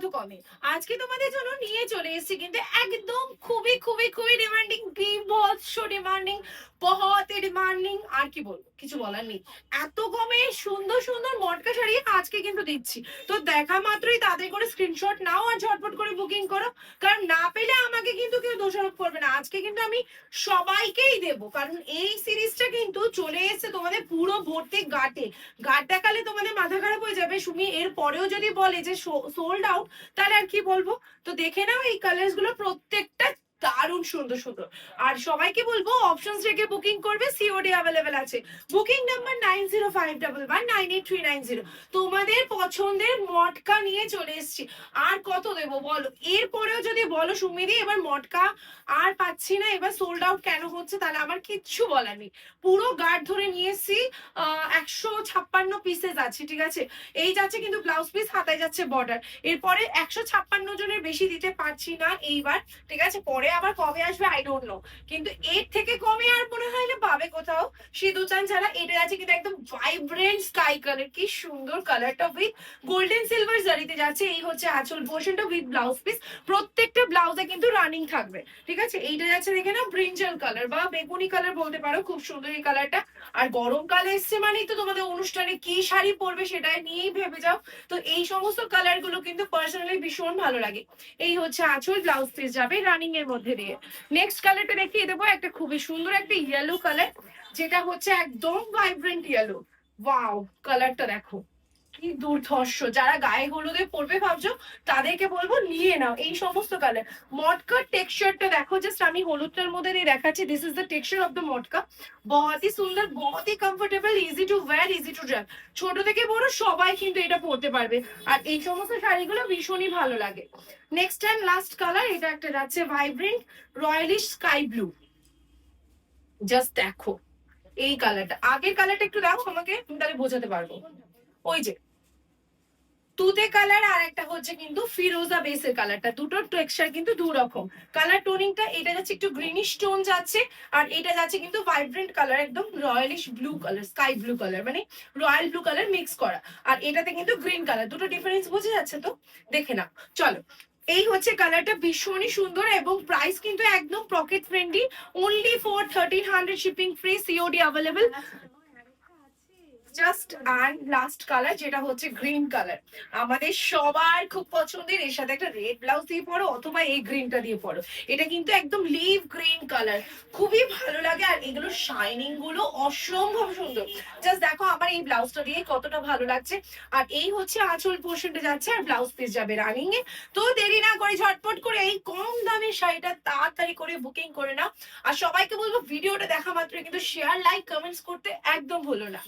কত কমে। আজকে তোমাদের জন্য নিয়ে চলে এসেছি কিন্তু একদম খুবই খুবই খুবই ডিমান্ডিং, বিভৎস ডিমান্ডিং, বহুত ডিমান্ডিং। আর কি বলবো, কিছু বলার নেই। এত কমে সুন্দর সুন্দর মটকা শাড়ি আজকে কিন্তু দিচ্ছি। তো দেখা মাত্রই তাদের করে স্ক্রিনশট নাও আর ঝটপট করে বুকিং করো, কারণ না পেলে আমাকে কিন্তু কেউ দোষারোপ করবে না। আজকে কিন্তু আমি সবাইকেই দেবো, কারণ এই সিরিজটা কিন্তু চলে এসেছে তোমাদের পুরো ভর্তি গাটে। গাট দেখালে তোমাদের মাথা খারাপ হয়ে যাবে। সুমি এর পরেও যদি বলে যে সোল্ড আউট, তাহলে আর কি বলবো। তো দেখে নাও এই কালার্স গুলো প্রত্যেকটা দারুণ সুন্দর সুন্দর। আর সবাইকে বলবো অপশনস রেখে বুকিং করবে, সিওডি অ্যাভেলেবেল আছে। Booking number 9051119830। তোমাদের পছন্দের মটকা নিয়ে চলে এসেছি। আর কত দেবো বলো, এরপরেও যদি বলো সুমিদি এবার মটকা আর পাচ্ছি না, এবার সোল্ড আউট কেন হচ্ছে, তাহলে আমার কিচ্ছু বলার নেই। পুরো গার্ড ধরে নিয়ে এসেছি। 156 পিসেস আছে, ঠিক আছে। এই যাচ্ছে কিন্তু ব্লাউজ পিস, হাতায় যাচ্ছে বর্ডার। এরপরে 156 জনের বেশি দিতে পারছি না এইবার, ঠিক আছে। পরে আবার কবে আসবে আই ডোন্ট নো, কিন্তু এর থেকে কমে আর মনে হয় না পাবে কোথাও। সিঁদুর চান ছাড়া এটা আছে কিন্তু একদম ভাইব্রেন্ট স্কাই কালার, কি সুন্দর কালারটা উইথ গোল্ডেন সিলভার জারিতে যাচ্ছে। এই হচ্ছে আঁচল পোর্শনটা উইথ ব্লাউজ পিস। প্রত্যেকটা ব্লাউজে কিন্তু রানিং থাকবে, ঠিক আছে। এইটা যাচ্ছে দেখে না ব্রিঞ্জাল কালার বা বেগুনি কালার বলতে পারো, খুব সুন্দর এই কালারটা। আর গরমকালে এসছে মানেই তো তোমাদের অনুষ্ঠানে কি শাড়ি পরবে সেটাই নিয়েই ভেবে যাও। তো এই সমস্ত কালার গুলো কিন্তু পার্সোনালি ভীষণ ভালো লাগে। এই হচ্ছে আঁচল, ব্লাউজ পিস যাবে রানিং এর মধ্যে দিয়ে। নেক্সট কালারটা দেখিয়ে দেবো, একটা খুবই সুন্দর একটা ইয়েলো কালার, যেটা হচ্ছে একদম ভাইব্রেন্ট ইয়েলো। ওয়াও, কালারটা দেখো কি দুর্ধর্ষ। যারা গায়ে হলুদে পরবে ভাবছো তাদেরকে বলবো নিয়ে নাও এই সমস্ত কালার। মটকার টেক্সচারটা দেখো, জাস্ট আমি হলুদটার মধ্যে দিয়ে দেখাচ্ছি। This is the texture of the matka. বহুত হি সুন্দর, বহুত হি comfortable, easy to wear, easy to dry. ছোট থেকে বড় সবাই কিন্তু এটা পরতে পারবে। আর এই সমস্ত শাড়িগুলো ভীষণই ভালো লাগে। নেক্সট অ্যান্ড লাস্ট কালার, এটা একটা যাচ্ছে ভাইব্রেন্ট রয়্যালিশ স্কাই ব্লু। জাস্ট দেখো এই কালারটা, আগের কালারটা একটু দেখো আমাকে, তুমি তাহলে বোঝাতে পারবো। ওই যে তুতে কালার, আর একটা হচ্ছে কিন্তু ফিরোজা বেসের কালারটা, দুটোর টেক্সচার কিন্তু দু রকম। কালার টোনিংটা এটা যাচ্ছে একটু গ্রিনিশ টোন যাচ্ছে, আর এটা যাচ্ছে কিন্তু ভাইব্রেন্ট কালার, একদম royalish blue colour, sky blue colour, মানে রয়্যাল ব্লু কালার মিক্স করা। আর এটাতে কিন্তু গ্রিন কালার, দুটো ডিফারেন্স বোঝা যাচ্ছে তো, দেখে নাও। চলো, এই হচ্ছে কালারটা, ভীষণই সুন্দর এবং প্রাইস কিন্তু একদম pocket friendly, only for 1300 shipping free, COD available. Just and last colour, যেটা হচ্ছে গ্রিন কালার, আমাদের সবার খুব পছন্দের। এর সাথে একটা রেড ব্লাউজ দিয়ে পরো অথবা এই গ্রিনটা দিয়ে পরো। এটা কিন্তু একদম লিভ গ্রিন কালার, খুবই ভালো লাগে। আর এগুলোর শাইনিং গুলো অসম্ভব সুন্দর। জাস্ট দেখো আমার এই ব্লাউজটা দিয়ে কতটা ভালো লাগছে। আর এই হচ্ছে আঁচল পোর্শনটা যাচ্ছে, আর ব্লাউজ পিস যাবে রানিং এ। তো দেরি না করে ঝটপট করে এই কম দামের শাড়িটা তাড়াতাড়ি করে বুকিং করে নাও। আর সবাইকে বলবো ভিডিওটা দেখা মাত্র কিন্তু শেয়ার, লাইক, কমেন্টস করতে একদম ভুলো না।